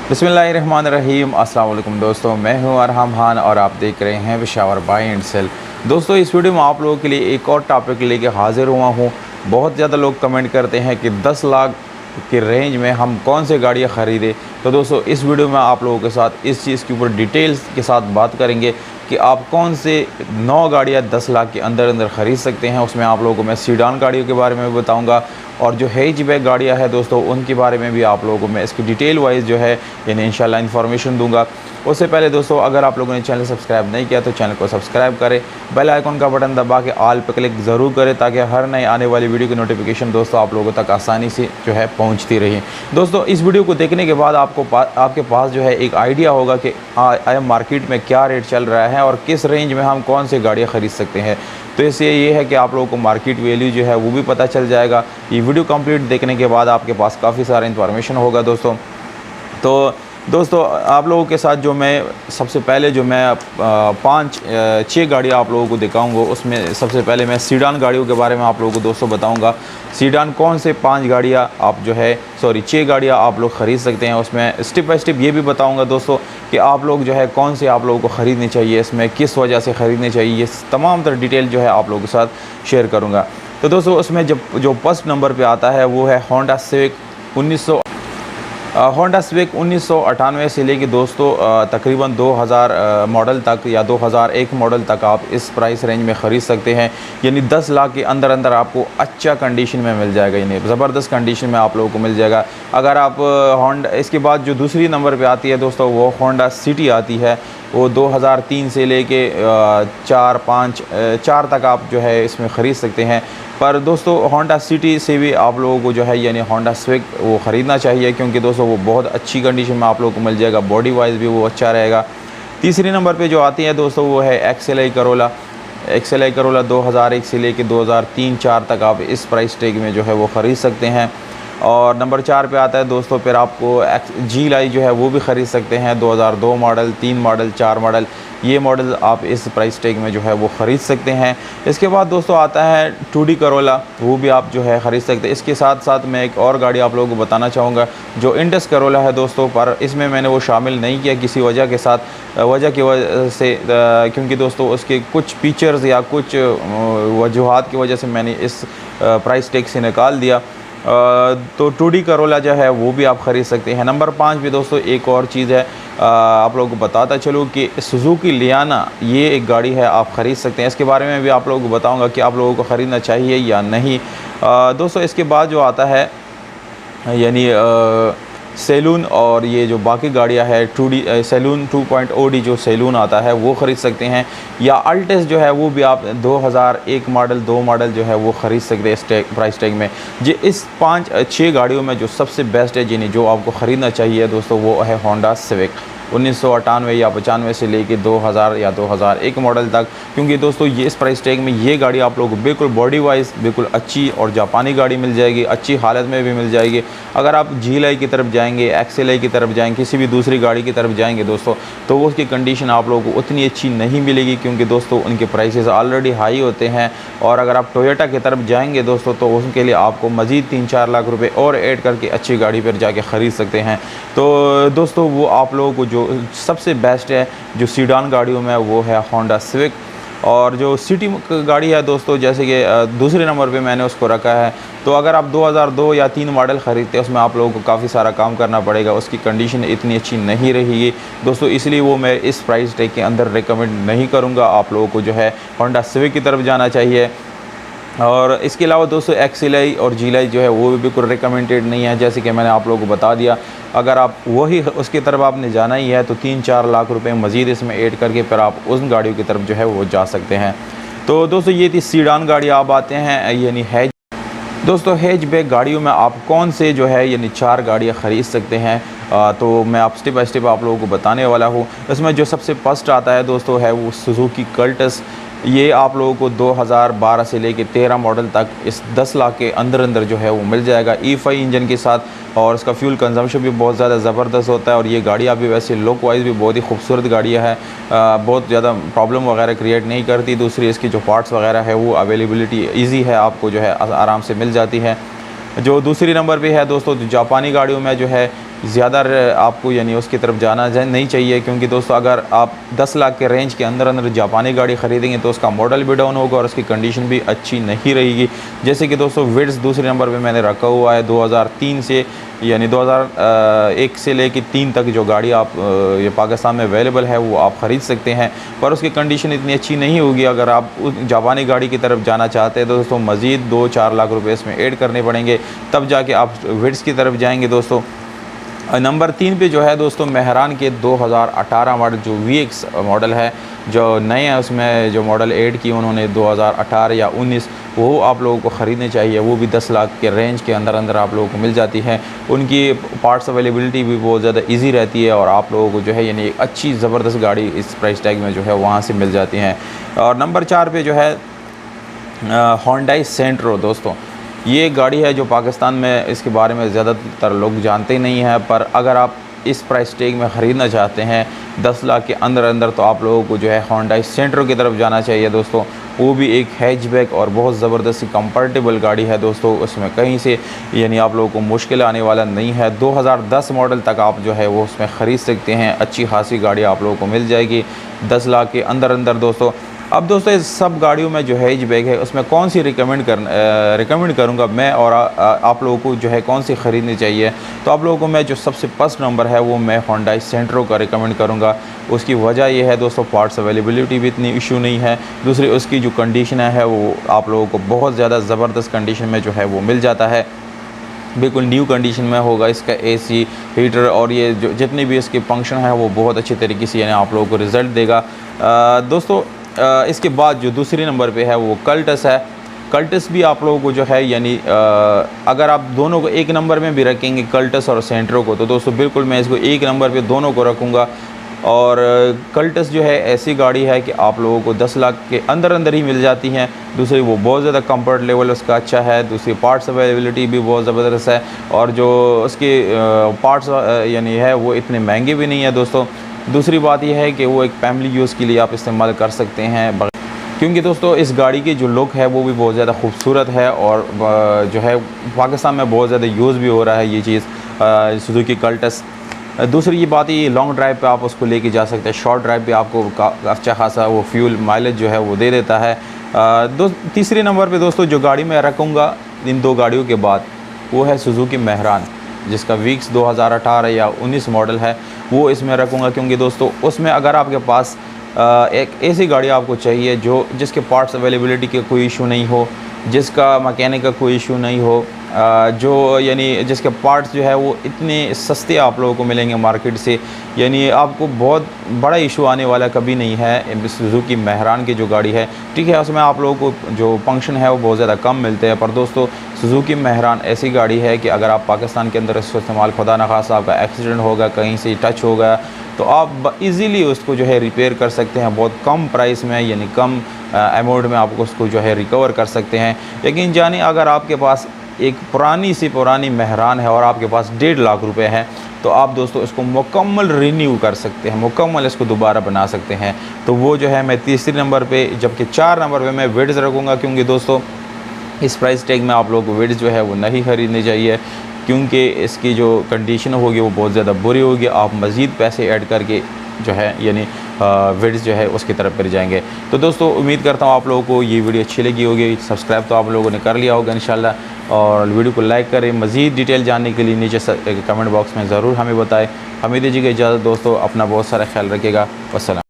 बिस्मिल्लाहिर्रहमानिर्रहीम। अस्सलाम वालेकुम दोस्तों, मैं हूं अरहम खान और आप देख रहे हैं पेशावर बाय एंड सेल। दोस्तों, इस वीडियो में आप लोगों के लिए एक और टॉपिक लेके हाज़िर हुआ हूं। बहुत ज़्यादा लोग कमेंट करते हैं कि 10 लाख की रेंज में हम कौन से गाड़ियाँ ख़रीदें। तो दोस्तों, इस वीडियो में आप लोगों के साथ इस चीज़ के ऊपर डिटेल्स के साथ बात करेंगे कि आप कौन से 9 गाड़ियाँ 10 लाख के अंदर अंदर ख़रीद सकते हैं। उसमें आप लोगों को मैं सीडान गाड़ियों के बारे में भी बताऊँगा और जो हैचबैक गाड़ियाँ हैं दोस्तों, उनके बारे में भी आप लोगों को मैं इसकी डिटेल वाइज जो है यानी इंशाल्लाह इन्फॉर्मेशन दूंगा। उससे पहले दोस्तों, अगर आप लोगों ने चैनल सब्सक्राइब नहीं किया तो चैनल को सब्सक्राइब करें, बेल आइकन का बटन दबा के ऑल पे क्लिक ज़रूर करें ताकि हर नई आने वाली वीडियो की नोटिफिकेशन दोस्तों आप लोगों तक आसानी से जो है पहुंचती रही। दोस्तों, इस वीडियो को देखने के बाद आपके पास जो है एक आइडिया होगा कि मार्केट में क्या रेट चल रहा है और किस रेंज में हम कौन सी गाड़ियाँ ख़रीद सकते हैं। तो इससे ये है कि आप लोगों को मार्केट वैल्यू जो है वो भी पता चल जाएगा। ये वीडियो कंप्लीट देखने के बाद आपके पास काफ़ी सारा इन्फॉर्मेशन होगा दोस्तों। तो दोस्तों, आप लोगों के साथ जो मैं सबसे पहले जो मैं 6 गाड़ियाँ आप लोगों को दिखाऊंगा, उसमें सबसे पहले मैं सीडान गाड़ियों के बारे में आप लोगों को दोस्तों बताऊंगा। सीडान कौन से 5 गाड़ियाँ आप जो है 6 गाड़ियाँ आप लोग ख़रीद सकते हैं। उसमें स्टेप बाय स्टेप ये भी बताऊंगा दोस्तों कि आप लोग जो है कौन से आप लोगों को ख़रीदनी चाहिए, इसमें किस वजह से ख़रीदनी चाहिए, ये तमाम तरह डिटेल जो है आप लोगों के साथ शेयर करूँगा। तो दोस्तों, उसमें जो फर्स्ट नंबर पर आता है वो है होंडा सिविक 1998 से लेके दोस्तों तकरीबन 2000 मॉडल तक या 2001 मॉडल तक आप इस प्राइस रेंज में ख़रीद सकते हैं। यानी 10 लाख के अंदर अंदर आपको अच्छा कंडीशन में मिल जाएगा, यानी ज़बरदस्त कंडीशन में आप लोगों को मिल जाएगा। अगर आप होंडा, इसके बाद जो दूसरी नंबर पे आती है दोस्तों वो होंडा सिटी आती है। वो 2003 से लेके 4 तक आप जो है इसमें ख़रीद सकते हैं। पर दोस्तों, होंडा सिटी से भी आप लोगों को जो है यानी होंडा स्विक वो ख़रीदना चाहिए, क्योंकि दोस्तों वो बहुत अच्छी कंडीशन में आप लोगों को मिल जाएगा, बॉडी वाइज भी वो अच्छा रहेगा। तीसरी नंबर पे जो आती है दोस्तों वो है एक्सएलआई करोला 2001 से लेके 2003-4 तक आप इस प्राइस टैग में जो है वो ख़रीद सकते हैं। और नंबर 4 पे आता है दोस्तों फिर आपको जी लाई जो है वो भी ख़रीद सकते हैं। 2002 मॉडल, 3 मॉडल, 4 मॉडल, ये मॉडल आप इस प्राइस टैग में जो है वो ख़रीद सकते हैं। इसके बाद दोस्तों आता है 2D करोला, वो भी आप जो है ख़रीद सकते हैं। इसके साथ साथ मैं एक और गाड़ी आप लोगों को बताना चाहूँगा जो इंडस करोला है दोस्तों, पर इसमें मैंने वो शामिल नहीं किया किसी वजह की वजह से, क्योंकि दोस्तों उसके कुछ फीचर्स या कुछ वजूहात की वजह से मैंने इस प्राइस टैग से निकाल दिया। तो 2D करोला जो है वो भी आप ख़रीद सकते हैं। नंबर 5 पे दोस्तों एक और चीज़ है, आप लोगों को बताता चलूँ कि सुजुकी लियाना ये एक गाड़ी है, आप ख़रीद सकते हैं। इसके बारे में भी आप लोगों को बताऊंगा कि आप लोगों को ख़रीदना चाहिए या नहीं। दोस्तों, इसके बाद जो आता है यानी सैलून और ये जो बाकी गाड़ियां है 2D सैलून 2.0D जो सैलून आता है वो ख़रीद सकते हैं, या अल्टेस जो है वो भी आप 2001 मॉडल 2 मॉडल जो है वो ख़रीद सकते हैं इस प्राइस टैग में। जी, इस 5-6 गाड़ियों में जो सबसे बेस्ट है यानी जो आपको ख़रीदना चाहिए दोस्तों वो है होंडा सिविक 1998 या 95 से लेके 2000 या 2001 मॉडल तक, क्योंकि दोस्तों ये इस प्राइस टैग में ये गाड़ी आप लोगों को बिल्कुल बॉडी वाइज बिल्कुल अच्छी और जापानी गाड़ी मिल जाएगी, अच्छी हालत में भी मिल जाएगी। अगर आप जी की तरफ जाएंगे, एक्सएलआई की तरफ जाएंगे, किसी भी दूसरी गाड़ी की तरफ जाएंगे दोस्तों, तो वो उसकी कंडीशन आप लोगों को उतनी अच्छी नहीं मिलेगी, क्योंकि दोस्तों उनके प्राइसेस ऑलरेडी हाई होते हैं। और अगर आप टोयोटा की तरफ जाएंगे दोस्तों तो उनके लिए आपको मज़ीद 3-4 लाख रुपये और ऐड करके अच्छी गाड़ी पर जाके ख़रीद सकते हैं। तो दोस्तों, वो आप लोगों को जो सबसे बेस्ट है जो सीडान गाड़ियों में वो है होंडा सिविक। और जो सिटी गाड़ी है दोस्तों, जैसे कि दूसरे नंबर पे मैंने उसको रखा है। तो अगर आप 2002 या 3 मॉडल ख़रीदते हैं उसमें आप लोगों को काफ़ी सारा काम करना पड़ेगा, उसकी कंडीशन इतनी अच्छी नहीं रहेगी दोस्तों, इसलिए वो मैं इस प्राइस टैग के अंदर रिकमेंड नहीं करूँगा। आप लोगों को जो है होंडा सिविक की तरफ जाना चाहिए। और इसके अलावा दोस्तों एक्सएलआई और जी जो है वो भी बिल्कुल रिकमेंडेड नहीं है, जैसे कि मैंने आप लोगों को बता दिया। अगर आप वही उसकी तरफ आपने जाना ही है तो 3-4 लाख रुपए मज़ीद इसमें ऐड करके फिर आप उन गाड़ियों की तरफ जो है वो जा सकते हैं। तो दोस्तों, ये थी सीडान गाड़ी। आप आते हैं यानी हैचबैक गाड़ियों में आप कौन से जो है यानी 4 गाड़ियाँ ख़रीद सकते हैं। तो मैं आप स्टेप बाय स्टेप आप लोगों को बताने वाला हूँ। इसमें जो सबसे फर्स्ट आता है दोस्तों है वो सुजुकी कल्टस। ये आप लोगों को 2012 से लेके 13 मॉडल तक इस 10 लाख के अंदर अंदर जो है वो मिल जाएगा E5 इंजन के साथ, और इसका फ्यूल कंजम्पशन भी बहुत ज़्यादा ज़बरदस्त होता है। और ये गाड़ियाँ भी वैसे लुक वाइज भी बहुत ही खूबसूरत गाड़ियाँ हैं, बहुत ज़्यादा प्रॉब्लम वगैरह क्रिएट नहीं करती। दूसरी इसकी जो पार्ट्स वगैरह है वो अवेलेबिलिटी ईजी है, आपको जो है आराम से मिल जाती है। जो दूसरी नंबर पे है दोस्तों, जापानी गाड़ियों में जो है ज़्यादा आपको यानी उसकी तरफ जाना नहीं चाहिए, क्योंकि दोस्तों अगर आप 10 लाख के रेंज के अंदर अंदर जापानी गाड़ी ख़रीदेंगे तो उसका मॉडल भी डाउन होगा और उसकी कंडीशन भी अच्छी नहीं रहेगी। जैसे कि दोस्तों विड्स दूसरे नंबर पे मैंने रखा हुआ है 2003 से यानी 2001 से लेकर 3 तक जो गाड़ी आप ये पाकिस्तान में अवेलेबल है वो आप ख़रीद सकते हैं, पर उसकी कंडीशन इतनी अच्छी नहीं होगी। अगर आप उस जापानी गाड़ी की तरफ जाना चाहते हैं तो दोस्तों मज़ीद 2-4 लाख रुपए इसमें ऐड करने पड़ेंगे, तब जाके आप विड्स की तरफ जाएंगे दोस्तों। नंबर 3 पे जो है दोस्तों मेहरान के 2018 मॉडल जो VX मॉडल है, जो नए हैं उसमें जो मॉडल ऐड किए उन्होंने 2018 या 19, वो आप लोगों को ख़रीदने चाहिए। वो भी 10 लाख के रेंज के अंदर अंदर आप लोगों को मिल जाती है। उनकी पार्ट्स अवेलेबिलिटी भी बहुत ज़्यादा इजी रहती है और आप लोगों को जो है यानी अच्छी ज़बरदस्त गाड़ी इस प्राइस टैग में जो है वहाँ से मिल जाती हैं। और नंबर 4 पे जो है होंडा सेंट्रो दोस्तों, ये गाड़ी है जो पाकिस्तान में इसके बारे में ज़्यादातर लोग जानते नहीं हैं, पर अगर आप इस प्राइस टैग में ख़रीदना चाहते हैं 10 लाख के अंदर अंदर तो आप लोगों को जो है होंडा सेंट्रो की तरफ जाना चाहिए दोस्तों। वो भी एक हैचबैक और बहुत ज़बरदस्त कंफर्टेबल गाड़ी है दोस्तों, उसमें कहीं से यानी आप लोगों को मुश्किल आने वाला नहीं है। 2010 मॉडल तक आप जो है वो उसमें ख़रीद सकते हैं, अच्छी खासी गाड़ी आप लोगों को मिल जाएगी 10 लाख के अंदर अंदर दोस्तों। अब दोस्तों इस सब गाड़ियों में जो हैचबैक है उसमें कौन सी रिकमेंड करूंगा मैं और आप लोगों को जो है कौन सी ख़रीदनी चाहिए, तो आप लोगों को मैं जो सबसे फर्स्ट नंबर है वो मैं होंडा सेंट्रो का रिकमेंड करूंगा। उसकी वजह ये है दोस्तों पार्ट्स अवेलेबिलिटी भी इतनी इशू नहीं है, दूसरी उसकी जो कंडीशन है वो आप लोगों को बहुत ज़्यादा ज़बरदस्त कंडीशन में जो है वो मिल जाता है, बिल्कुल न्यू कंडीशन में होगा। इसका AC हीटर और ये जो जितने भी इसके फंक्शन है वो बहुत अच्छी तरीके से यानी आप लोगों को रिज़ल्ट देगा दोस्तों। इसके बाद जो दूसरे नंबर पे है वो कल्टस है। कल्टस भी आप लोगों को जो है यानी अगर आप दोनों को एक नंबर में भी रखेंगे कल्टस और सेंट्रो को, तो दोस्तों बिल्कुल मैं इसको एक नंबर पे दोनों को रखूँगा। और कल्टस जो है ऐसी गाड़ी है कि आप लोगों को 10 लाख के अंदर अंदर ही मिल जाती हैं। दूसरी वो बहुत ज़्यादा कंफर्ट लेवल उसका अच्छा है, दूसरी पार्ट्स अवेलेबिलिटी भी बहुत ज़बरदस्त है और जो उसके पार्ट्स यानी है वो इतने महंगे भी नहीं है दोस्तों। दूसरी बात यह है कि वो एक फैमिली यूज़ के लिए आप इस्तेमाल कर सकते हैं, क्योंकि दोस्तों इस गाड़ी की जो लुक है वो भी बहुत ज़्यादा खूबसूरत है और जो है पाकिस्तान में बहुत ज़्यादा यूज़ भी हो रहा है ये चीज़ सुजुकी कल्टस। दूसरी ये बात ये लॉन्ग ड्राइव पे आप उसको लेके जा सकते हैं, शॉर्ट ड्राइव पे आपको अच्छा खासा वो फ्यूल माइलेज जो है वो दे देता है। तीसरे नंबर पे दोस्तों जो गाड़ी मैं रखूँगा इन दो गाड़ियों के बाद वो है सुजुकी मेहरान, जिसका VX 2018 या 19 मॉडल है, वो इसमें रखूँगा। क्योंकि दोस्तों उसमें अगर आपके पास एक ऐसी गाड़ी आपको चाहिए जो जिसके पार्ट्स अवेलेबिलिटी के कोई इशू नहीं हो, जिसका मैकेनिक का कोई इशू नहीं हो, जो यानी जिसके पार्ट्स जो है वो इतने सस्ते आप लोगों को मिलेंगे मार्केट से, यानी आपको बहुत बड़ा इशू आने वाला कभी नहीं है सुजुकी मेहरान की जो गाड़ी है। ठीक है, उसमें आप लोगों को जो फंक्शन है वो बहुत ज़्यादा कम मिलते हैं, पर दोस्तों सुजुकी मेहरान ऐसी गाड़ी है कि अगर आप पाकिस्तान के अंदर इसको इस्तेमाल खुदा न खासा आपका एक्सीडेंट होगा, कहीं से टच होगा, तो आप इजीली उसको जो है रिपेयर कर सकते हैं बहुत कम प्राइस में, यानी कम अमाउंट में आपको उसको जो है रिकवर कर सकते हैं। लेकिन जाने अगर आपके पास एक पुरानी सी पुरानी मेहरान है और आपके पास 1.5 लाख रुपए हैं, तो आप दोस्तों इसको मुकम्मल रिन्यू कर सकते हैं, मुकम्मल इसको दोबारा बना सकते हैं। तो वो जो है मैं तीसरे नंबर पे, जबकि 4 नंबर पे मैं विड्स रखूँगा, क्योंकि दोस्तों इस प्राइस टैग में आप लोगों को विड्स जो है वो नहीं ख़रीदनी चाहिए, क्योंकि इसकी जो कंडीशन होगी वो बहुत ज़्यादा बुरी होगी। आप मज़ीद पैसे ऐड करके जो है यानी विड्स जो है उसकी तरफ फिर जाएंगे। तो दोस्तों उम्मीद करता हूँ आप लोगों को ये वीडियो अच्छी लगी होगी। सब्सक्राइब तो आप लोगों ने कर लिया होगा इंशाल्लाह, और वीडियो को लाइक करें। मज़ीद डिटेल जानने के लिए नीचे कमेंट बॉक्स में ज़रूर हमें बताएं। हमें दीजिएगा इजाज़त दोस्तों, अपना बहुत सारा ख्याल रखिएगा। वस्सलाम।